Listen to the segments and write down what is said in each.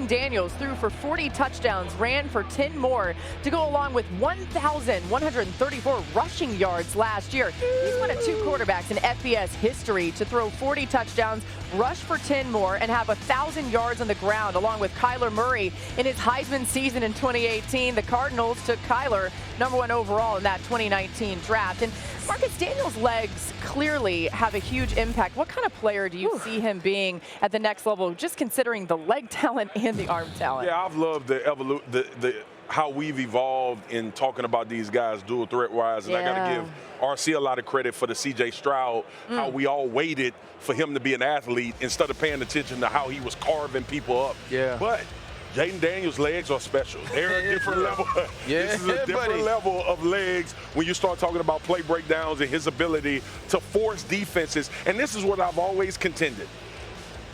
Jayden Daniels threw for 40 touchdowns, ran for 10 more to go along with 1,134 rushing yards last year. He's one of 2 quarterbacks in FBS history to throw 40 touchdowns, rush for 10 more, and have 1,000 yards on the ground, along with Kyler Murray in his Heisman season in 2018. The Cardinals took Kyler #1 overall in that 2019 draft. And Marcus, Daniels' legs clearly have a huge impact. What kind of player do you see him being at the next level, just considering the leg talent and the arm talent? Yeah, I've loved how we've evolved in talking about these guys dual threat wise, and I got to give RC a lot of credit for the C.J. Stroud, how we all waited for him to be an athlete instead of paying attention to how he was carving people up. Yeah. But Jayden Daniels' legs are special. They're a different level. This is a different level of legs when you start talking about play breakdowns and his ability to force defenses. And this is what I've always contended.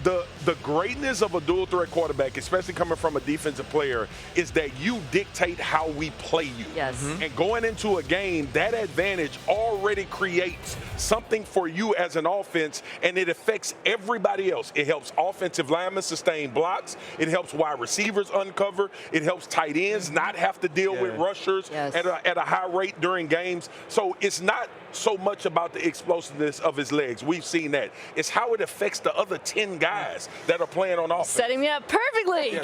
The greatness of a dual threat quarterback, especially coming from a defensive player, is that you dictate how we play you. Yes. And going into a game, that advantage already creates something for you as an offense, and it affects everybody else. It helps offensive linemen sustain blocks. It helps wide receivers uncover. It helps tight ends not have to deal with rushers at a high rate during games. So it's not so much about the explosiveness of his legs. We've seen that. It's how it affects the other 10 guys that are playing on offense. Setting me up perfectly.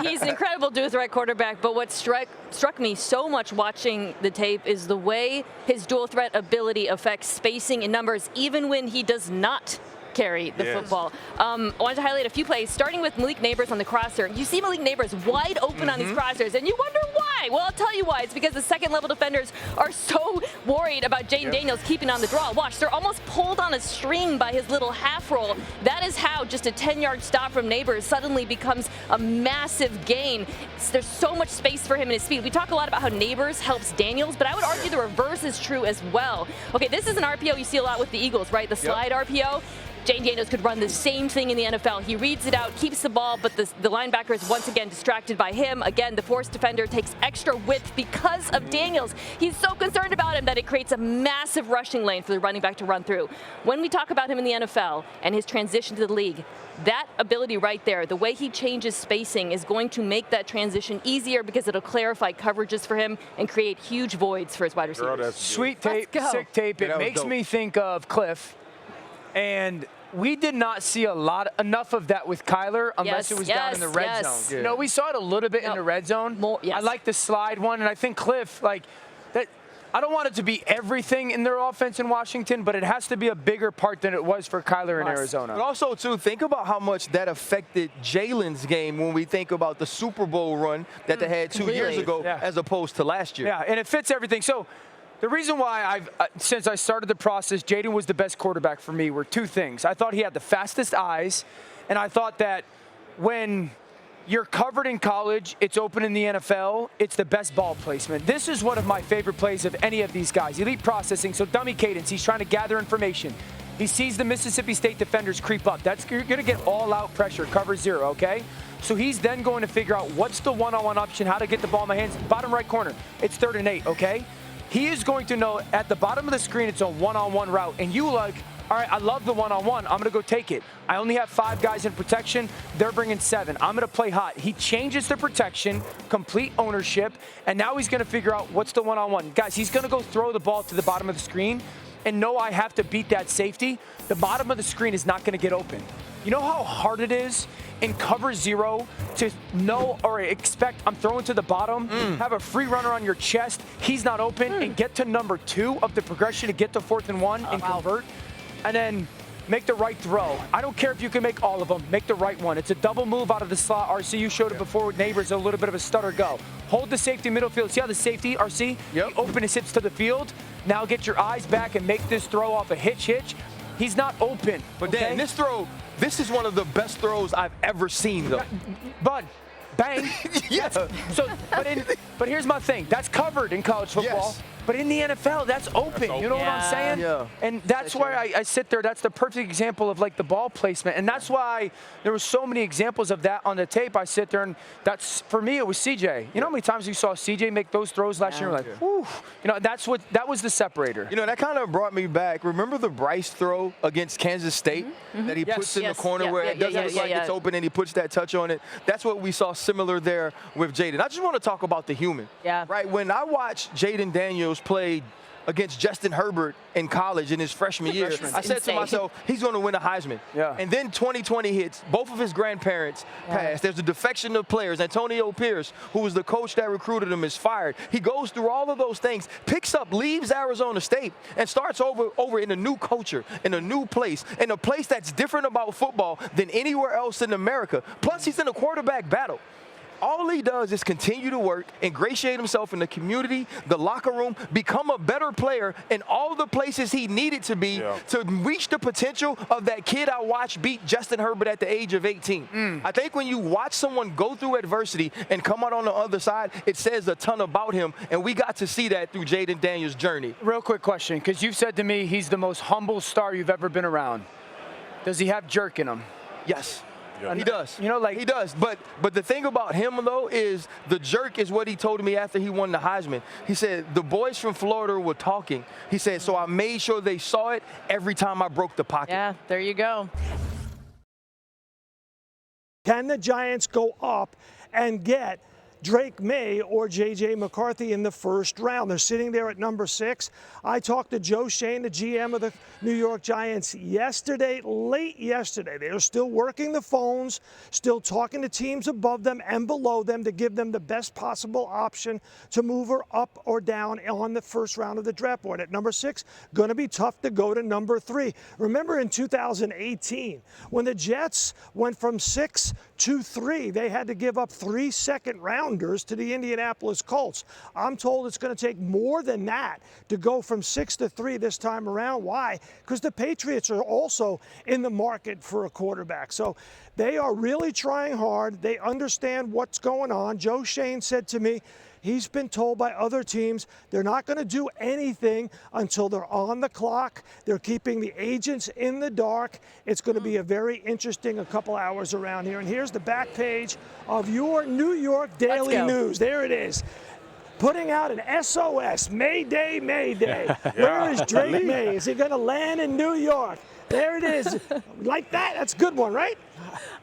He's an incredible dual threat quarterback, but what struck me so much watching the tape is the way his dual threat ability affects spacing and numbers, even when he does not carry the football. I wanted to highlight a few plays, starting with Malik Nabers on the crosser. You see Malik Nabers wide open on these crossers, and you wonder why. Well, I'll tell you why. It's because the second-level defenders are so worried about Jayden Daniels keeping on the draw. Watch, they're almost pulled on a string by his little half roll. That is how just a 10-yard stop from Nabers suddenly becomes a massive gain. There's so much space for him and his speed. We talk a lot about how Nabers helps Daniels, but I would argue the reverse is true as well. Okay, this is an RPO you see a lot with the Eagles, right? The slide RPO. Jayden Daniels could run the same thing in the NFL. He reads it out, keeps the ball, but the linebacker is once again distracted by him. Again, the force defender takes extra width because of Daniels. He's so concerned about him that it creates a massive rushing lane for the running back to run through. When we talk about him in the NFL and his transition to the league, that ability right there, the way he changes spacing, is going to make that transition easier because it'll clarify coverages for him and create huge voids for his wide receivers. Sweet tape, sick tape. It makes me think of Cliff. And we did not see enough of that with Kyler unless it was down in the red zone. You know, we saw it a little bit in the red zone. I like the slide one, and I think Cliff, like that. I don't want it to be everything in their offense in Washington, but it has to be a bigger part than it was for Kyler in Arizona. But also, too, think about how much that affected Jalen's game when we think about the Super Bowl run that they had 2 years ago as opposed to last year. Yeah, and it fits everything. So the reason why since I started the process, Jayden was the best quarterback for me were 2 things. I thought he had the fastest eyes, and I thought that when you're covered in college, it's open in the NFL, it's the best ball placement. This is one of my favorite plays of any of these guys. Elite processing, so dummy cadence, he's trying to gather information. He sees the Mississippi State defenders creep up. You're going to get all-out pressure, cover 0, okay? So he's then going to figure out what's the one-on-one option, how to get the ball in my hands. Bottom right corner, it's 3rd and 8, okay? He is going to know at the bottom of the screen it's a one-on-one route. And you like, all right, I love the one-on-one. I'm going to go take it. I only have 5 guys in protection. They're bringing 7. I'm going to play hot. He changes the protection, complete ownership, and now he's going to figure out what's the one-on-one. Guys, he's going to go throw the ball to the bottom of the screen and know I have to beat that safety. The bottom of the screen is not going to get open. You know how hard it is in cover 0 to know or expect I'm throwing to the bottom, have a free runner on your chest, he's not open, and get to number 2 of the progression to get to 4th and 1 and convert, and then make the right throw. I don't care if you can make all of them, make the right one. It's a double move out of the slot. RC, you showed it before with Nabers, a little bit of a stutter go. Hold the safety middle field. See how the safety, RC, he open his hips to the field. Now get your eyes back and make this throw off a hitch. He's not open. But Dan, this throw, this is one of the best throws I've ever seen, though. Bud, bang. Yes. So, but here's my thing. That's covered in college football. But in the NFL, that's open. You know what I'm saying? Yeah. And that's why I sit there. That's the perfect example of, like, the ball placement. And that's why there were so many examples of that on the tape. I sit there, and that's, for me, it was CJ. You know how many times you saw CJ make those throws last year? Like, whew. You know, that was the separator. You know, that kind of brought me back. Remember the Bryce throw against Kansas State that he puts in the corner where it doesn't look like it's open, and he puts that touch on it? That's what we saw similar there with Jayden. I just want to talk about the human. Yeah. Right? When I watched Jayden Daniels play against Justin Herbert in college in his freshman year, I said to myself, he's going to win a Heisman. Yeah. And then 2020 hits. Both of his grandparents passed. There's a defection of players. Antonio Pierce, who was the coach that recruited him, is fired. He goes through all of those things, picks up, leaves Arizona State, and starts over in a new culture, in a new place, in a place that's different about football than anywhere else in America. Plus, he's in a quarterback battle. All he does is continue to work, ingratiate himself in the community, the locker room, become a better player in all the places he needed to be to reach the potential of that kid I watched beat Justin Herbert at the age of 18. I think when you watch someone go through adversity and come out on the other side, it says a ton about him, and we got to see that through Jayden Daniels' journey. Real quick question, because you've said to me he's the most humble star you've ever been around. Does he have jerk in him? Yes. Yeah. He does. You know, like, he does. But the thing about him, though, is the jerk is what he told me after he won the Heisman. He said, the boys from Florida were talking. He said, so I made sure they saw it every time I broke the pocket. Yeah, there you go. Can the Giants go up and get Drake May or J.J. McCarthy in the first round? They're sitting there at number 6. I talked to Joe Schoen, the GM of the New York Giants, late yesterday. They're still working the phones, still talking to teams above them and below them to give them the best possible option to move her up or down on the first round of the draft board. At number 6, going to be tough to go to number 3. Remember in 2018, when the Jets went from 6 to 3, they had to give up 3 second-rounders to the Indianapolis Colts. I'm told it's going to take more than that to go from 6 to 3 this time around. Why? Because the Patriots are also in the market for a quarterback. So they are really trying hard. They understand what's going on. Joe Schoen said to me, he's been told by other teams they're not going to do anything until they're on the clock. They're keeping the agents in the dark. It's going to be a very interesting couple hours around here. And here's the back page of your New York Daily News. There it is. Putting out an SOS, Mayday, Mayday. Where is Drake May? Is he going to land in New York? There it is. Like that? That's a good one, right?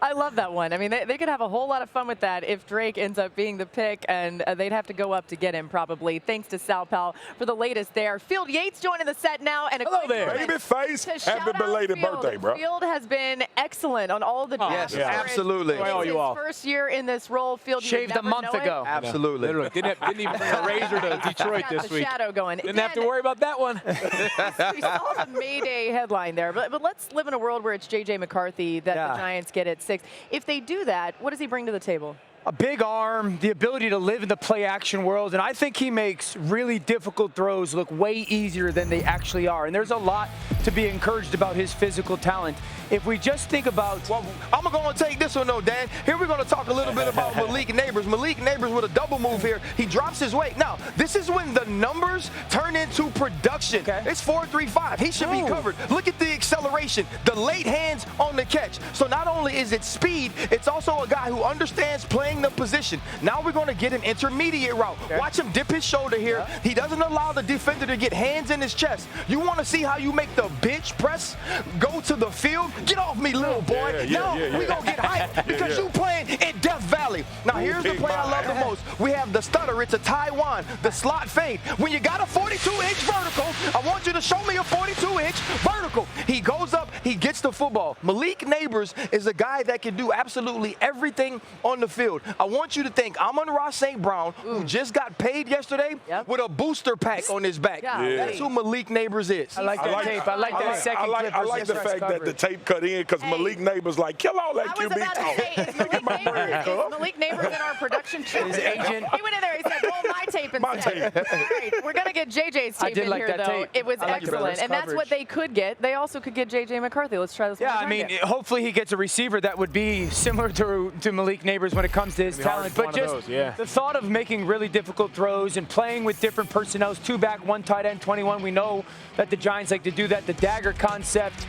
I love that one. I mean, they could have a whole lot of fun with that if Drake ends up being the pick, and they'd have to go up to get him probably. Thanks to Sal Pal for the latest there. Field Yates joining the set now. And hello there. Baby face. Happy belated birthday, bro. Field has been excellent on all the draft. Yes, absolutely. It's his first year in this role. Field shaved a month ago. Absolutely. Didn't even bring a razor to Detroit this week. Shadow going. Didn't have to worry about that one. We saw the Mayday headline there, but let's live in a world where it's J.J. McCarthy that the Giants get at 6. If they do that, what does he bring to the table? A big arm, the ability to live in the play-action world, and I think he makes really difficult throws look way easier than they actually are. And there's a lot to be encouraged about his physical talent. If we just think about... Well, I'm going to take this one, though, Dan. Here we're going to talk a little bit about Malik Nabers. Malik Nabers with a double move here. He drops his weight. Now, this is when the numbers turn into production. It's 4.35. He should be covered. Look at the acceleration, the late hands on the catch. So not only is it speed, it's also a guy who understands playing the position. Now we're going to get an intermediate route. Watch him dip his shoulder here. He doesn't allow the defender to get hands in his chest. You want to see how you make the bench press go to the field? Get off me, little boy. Now we're going to get hyped because you playing in Death Valley. Now here's the play I love the most. We have the stutter. It's a Taiwan, the slot fade. When you got a 42-inch vertical, I want you to show me a 42-inch vertical. He goes up, he gets the football. Malik Nabers is a guy that can do absolutely everything on the field. I want you to think Amon-Ra St. Brown, who just got paid yesterday, with a booster pack on his back. That's who Malik Nabers is. I like that tape. I like that second clip. I like the fact that the tape cut in because Malik Nabers like, kill all that QB talk. Is Malik Nabers in our production team? His agent. He went in there, he said, roll my tape tape My instead. tape. Right, we're going to get JJ's I tape did in like here, that though. tape. It was I like the excellent. reverse And that's what coverage. they could get. They also could get JJ McCarthy. Let's try this one Yeah, more I time. mean, hopefully he gets a receiver that would be similar to Malik Nabers when it comes to his talent. But one of just those, yeah. the thought of making really difficult throws and playing with different personnel, 2 back, 1 tight end, 21. We know that the Giants like to do that, the dagger concept.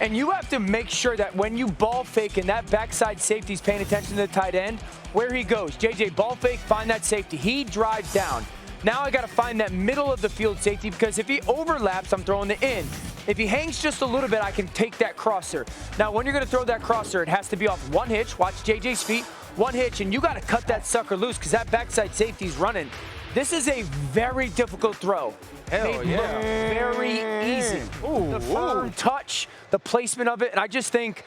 And you have to make sure that when you ball fake and that backside safety's paying attention to the tight end, where he goes. JJ, ball fake, find that safety. He drives down. Now I got to find that middle of the field safety because if he overlaps, I'm throwing the in. If he hangs just a little bit, I can take that crosser. Now, when you're going to throw that crosser, it has to be off 1 hitch. Watch JJ's feet. 1 hitch, and you got to cut that sucker loose because that backside safety's running. This is a very difficult throw. Hell Made yeah. look very easy. The firm touch, the placement of it, and I just think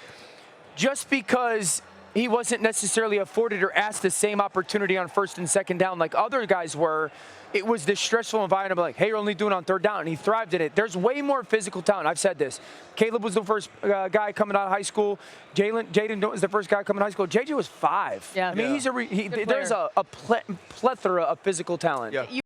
just because he wasn't necessarily afforded or asked the same opportunity on 1st and 2nd down like other guys were, it was this stressful environment like, hey, you're only doing on 3rd down, and he thrived in it. There's way more physical talent. I've said this. Caleb was the first guy coming out of high school. Jayden was the first guy coming out of high school. JJ was 5. Yeah. I mean, there's a plethora of physical talent. Yeah.